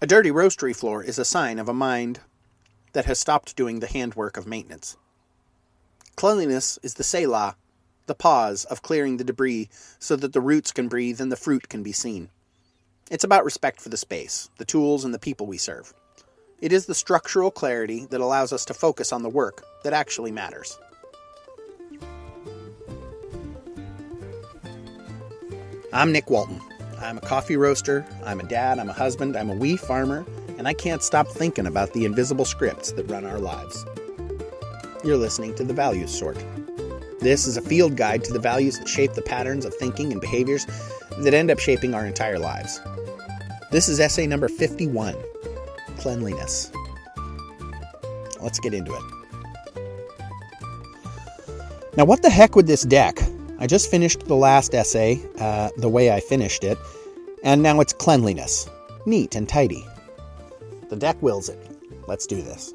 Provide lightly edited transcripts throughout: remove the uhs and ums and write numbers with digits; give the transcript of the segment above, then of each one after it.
A dirty roastery floor is a sign of a mind that has stopped doing the handwork of maintenance. Cleanliness is the selah, the pause of clearing the debris so that the roots can breathe and the fruit can be seen. It's about respect for the space, the tools, and the people we serve. It is the structural clarity that allows us to focus on the work that actually matters. I'm Nick Walton. I'm a coffee roaster, I'm a dad, I'm a husband, I'm a wee farmer, and I can't stop thinking about the invisible scripts that run our lives. You're listening to The Values Sort. This is a field guide to the values that shape the patterns of thinking and behaviors that end up shaping our entire lives. This is essay number 51, Cleanliness. Let's get into it. Now, what the heck with this deck? I just finished the last essay the way I finished it, and now it's cleanliness. Neat and tidy. The deck wills it. Let's do this.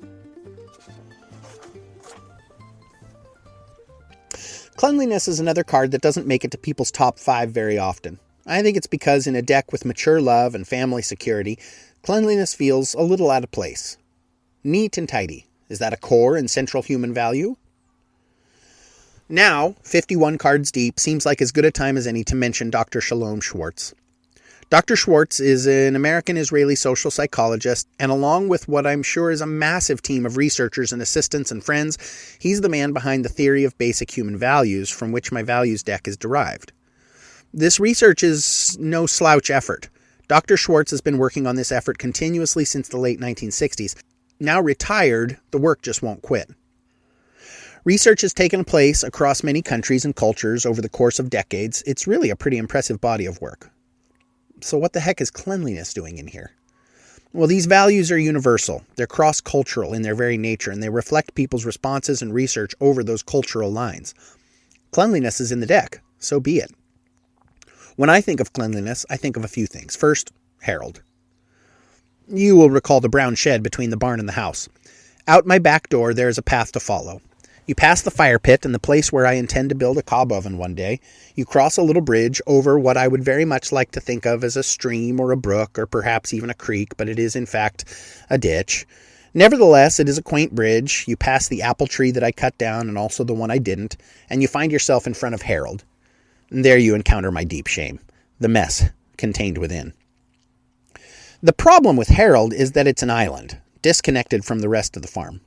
Cleanliness is another card that doesn't make it to people's top 5 very often. I think it's because in a deck with mature love and family security, cleanliness feels a little out of place. Neat and tidy. Is that a core and central human value? Now, 51 cards deep, seems like as good a time as any to mention Dr. Shalom Schwartz. Dr. Schwartz is an American-Israeli social psychologist, and along with what I'm sure is a massive team of researchers and assistants and friends, he's the man behind the theory of basic human values from which my values deck is derived. This research is no slouch effort. Dr. Schwartz has been working on this effort continuously since the late 1960s. Now retired, the work just won't quit. Research has taken place across many countries and cultures over the course of decades. It's really a pretty impressive body of work. So what the heck is cleanliness doing in here? Well, these values are universal. They're cross-cultural in their very nature, and they reflect people's responses and research over those cultural lines. Cleanliness is in the deck, so be it. When I think of cleanliness, I think of a few things. First, Harold. You will recall the brown shed between the barn and the house. Out my back door, there is a path to follow. You pass the fire pit and the place where I intend to build a cob oven one day. You cross a little bridge over what I would very much like to think of as a stream or a brook or perhaps even a creek, but it is in fact a ditch. Nevertheless, it is a quaint bridge. You pass the apple tree that I cut down and also the one I didn't, and you find yourself in front of Harold. And there you encounter my deep shame, the mess contained within. The problem with Harold is that it's an island, disconnected from the rest of the farm.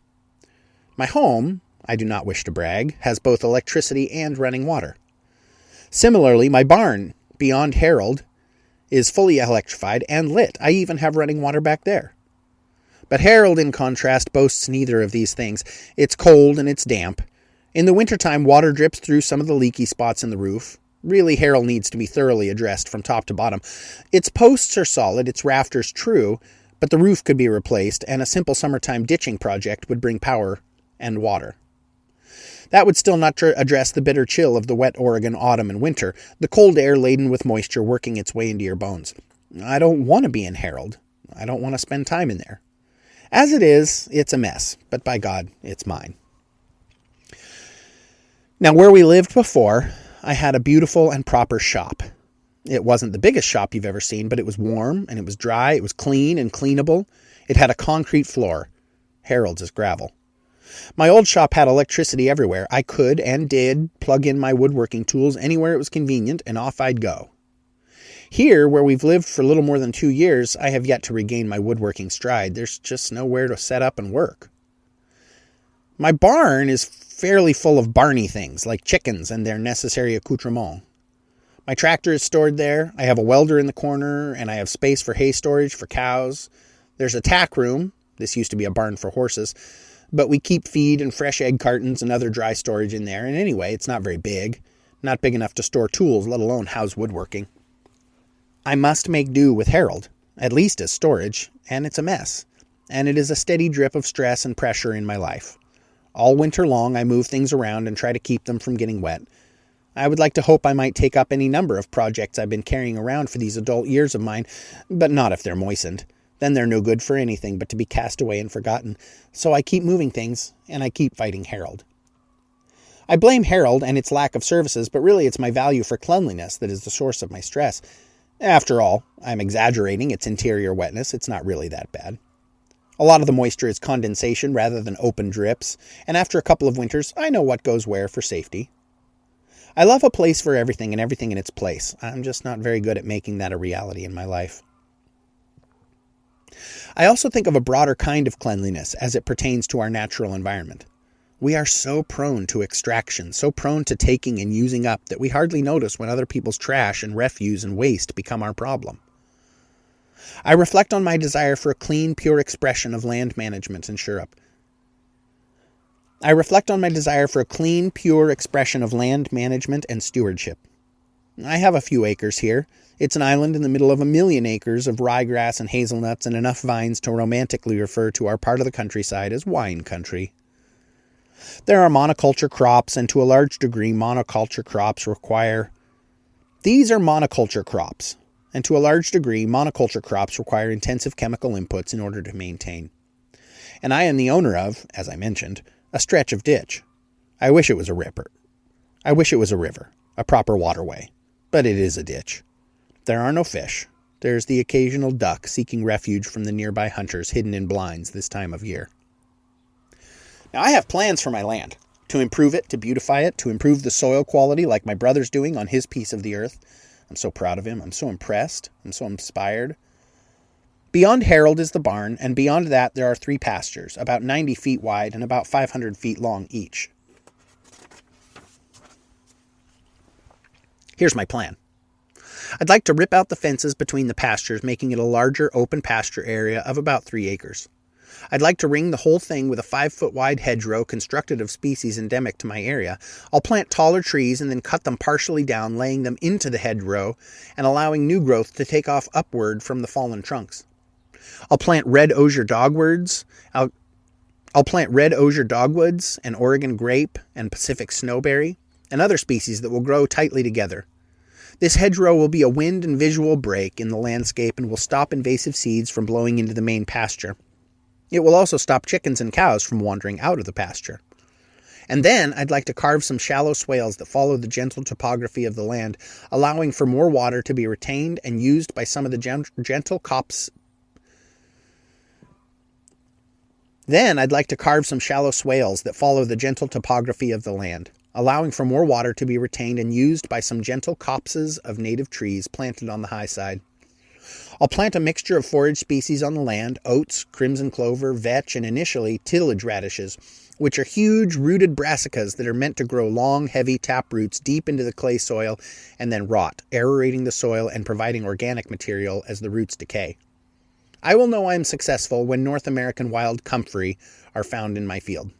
My home, I do not wish to brag, has both electricity and running water. Similarly, my barn, beyond Harold, is fully electrified and lit. I even have running water back there. But Harold, in contrast, boasts neither of these things. It's cold and it's damp. In the wintertime, water drips through some of the leaky spots in the roof. Really, Harold needs to be thoroughly addressed from top to bottom. Its posts are solid, its rafters true, but the roof could be replaced, and a simple summertime ditching project would bring power and water. That would still not address the bitter chill of the wet Oregon autumn and winter, the cold air laden with moisture working its way into your bones. I don't want to be in Harold. I don't want to spend time in there. As it is, it's a mess, but by God, it's mine. Now, where we lived before, I had a beautiful and proper shop. It wasn't the biggest shop you've ever seen, but it was warm and it was dry, it was clean and cleanable. It had a concrete floor. Harold's is gravel. My old shop had electricity everywhere. I could and did plug in my woodworking tools anywhere it was convenient, and off I'd go. Here, where we've lived for a little more than 2 years, I have yet to regain my woodworking stride. There's just nowhere to set up and work. My barn is fairly full of barny things, like chickens and their necessary accoutrements. My tractor is stored there. I have a welder in the corner, and I have space for hay storage for cows. There's a tack room. This used to be a barn for horses. But we keep feed and fresh egg cartons and other dry storage in there. And anyway, it's not very big. Not big enough to store tools, let alone house woodworking. I must make do with Harold, at least as storage, and it's a mess. And it is a steady drip of stress and pressure in my life. All winter long, I move things around and try to keep them from getting wet. I would like to hope I might take up any number of projects I've been carrying around for these adult years of mine, but not if they're moistened. Then they're no good for anything but to be cast away and forgotten. So I keep moving things, and I keep fighting Harold. I blame Harold and its lack of services, but really it's my value for cleanliness that is the source of my stress. After all, I'm exaggerating its interior wetness. It's not really that bad. A lot of the moisture is condensation rather than open drips, and after a couple of winters, I know what goes where for safety. I love a place for everything and everything in its place. I'm just not very good at making that a reality in my life. I also think of a broader kind of cleanliness as it pertains to our natural environment. We are so prone to extraction, so prone to taking and using up that we hardly notice when other people's trash and refuse and waste become our problem. I reflect on my desire for a clean, pure expression of land management and stewardship. I have a few acres here. It's an island in the middle of 1,000,000 acres of ryegrass and hazelnuts and enough vines to romantically refer to our part of the countryside as wine country. There are monoculture crops, and to a large degree monoculture crops require intensive chemical inputs in order to maintain. And I am the owner of, as I mentioned, a stretch of ditch. I wish it was a river, a proper waterway, but it is a ditch. There are no fish. There's the occasional duck seeking refuge from the nearby hunters hidden in blinds this time of year. Now, I have plans for my land, to improve it, to beautify it, to improve the soil quality like my brother's doing on his piece of the earth. I'm so proud of him. I'm so impressed. I'm so inspired. Beyond Harold is the barn, and beyond that there are 3 pastures, about 90 feet wide and about 500 feet long each. Here's my plan. I'd like to rip out the fences between the pastures, making it a larger open pasture area of about 3 acres. I'd like to ring the whole thing with a 5-foot wide hedgerow constructed of species endemic to my area. I'll plant taller trees and then cut them partially down, laying them into the hedgerow and allowing new growth to take off upward from the fallen trunks. I'll plant red osier dogwoods. I'll plant red osier dogwoods and Oregon grape and Pacific snowberry and other species that will grow tightly together. This hedgerow will be a wind and visual break in the landscape and will stop invasive seeds from blowing into the main pasture. It will also stop chickens and cows from wandering out of the pasture. And then I'd like to carve some shallow swales that follow the gentle topography of the land, allowing for more water to be retained and used by some of the gentle copses of native trees planted on the high side. I'll plant a mixture of forage species on the land, oats, crimson clover, vetch, and initially tillage radishes, which are huge rooted brassicas that are meant to grow long, heavy tap roots deep into the clay soil and then rot, aerating the soil and providing organic material as the roots decay. I will know I am successful when North American wild comfrey are found in my field.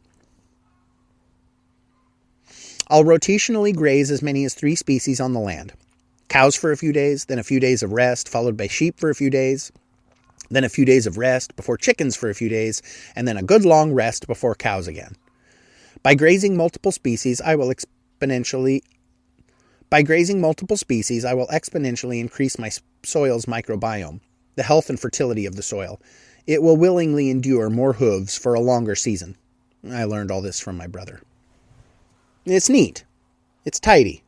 I'll rotationally graze as many as 3 species on the land. Cows for a few days, then a few days of rest, followed by sheep for a few days, then a few days of rest before chickens for a few days, and then a good long rest before cows again. By grazing multiple species, I will exponentially increase my soil's microbiome, the health and fertility of the soil. It will willingly endure more hooves for a longer season. I learned all this from my brother. It's neat. It's tidy.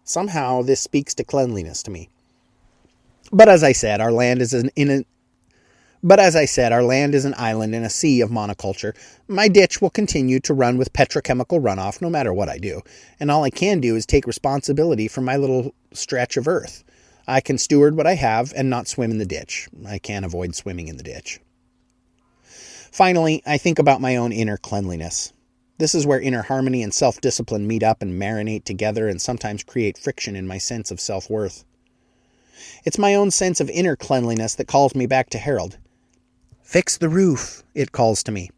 Somehow this speaks to cleanliness to me. But as I said, our land is an island in a sea of monoculture. My ditch will continue to run with petrochemical runoff no matter what I do, and all I can do is take responsibility for my little stretch of earth. I can steward what I have and not swim in the ditch. I can't avoid swimming in the ditch. Finally, I think about my own inner cleanliness. This is where inner harmony and self-discipline meet up and marinate together and sometimes create friction in my sense of self-worth. It's my own sense of inner cleanliness that calls me back to Harold. Fix the roof, it calls to me.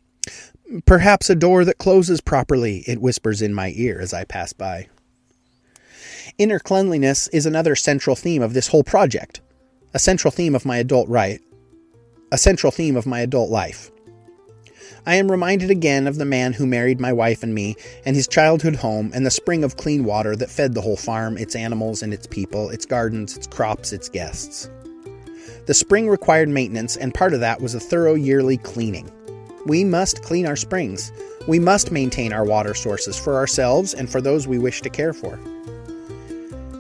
Perhaps a door that closes properly, it whispers in my ear as I pass by. Inner cleanliness is another central theme of this whole project, a central theme of my adult life. I am reminded again of the man who married my wife and me, and his childhood home, and the spring of clean water that fed the whole farm, its animals and its people, its gardens, its crops, its guests. The spring required maintenance, and part of that was a thorough yearly cleaning. We must clean our springs. We must maintain our water sources for ourselves and for those we wish to care for.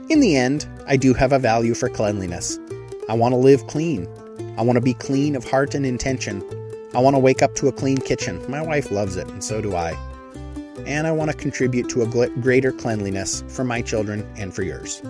In the end, I do have a value for cleanliness. I want to live clean. I want to be clean of heart and intention. I want to wake up to a clean kitchen. My wife loves it, and so do I. And I want to contribute to a greater cleanliness for my children and for yours.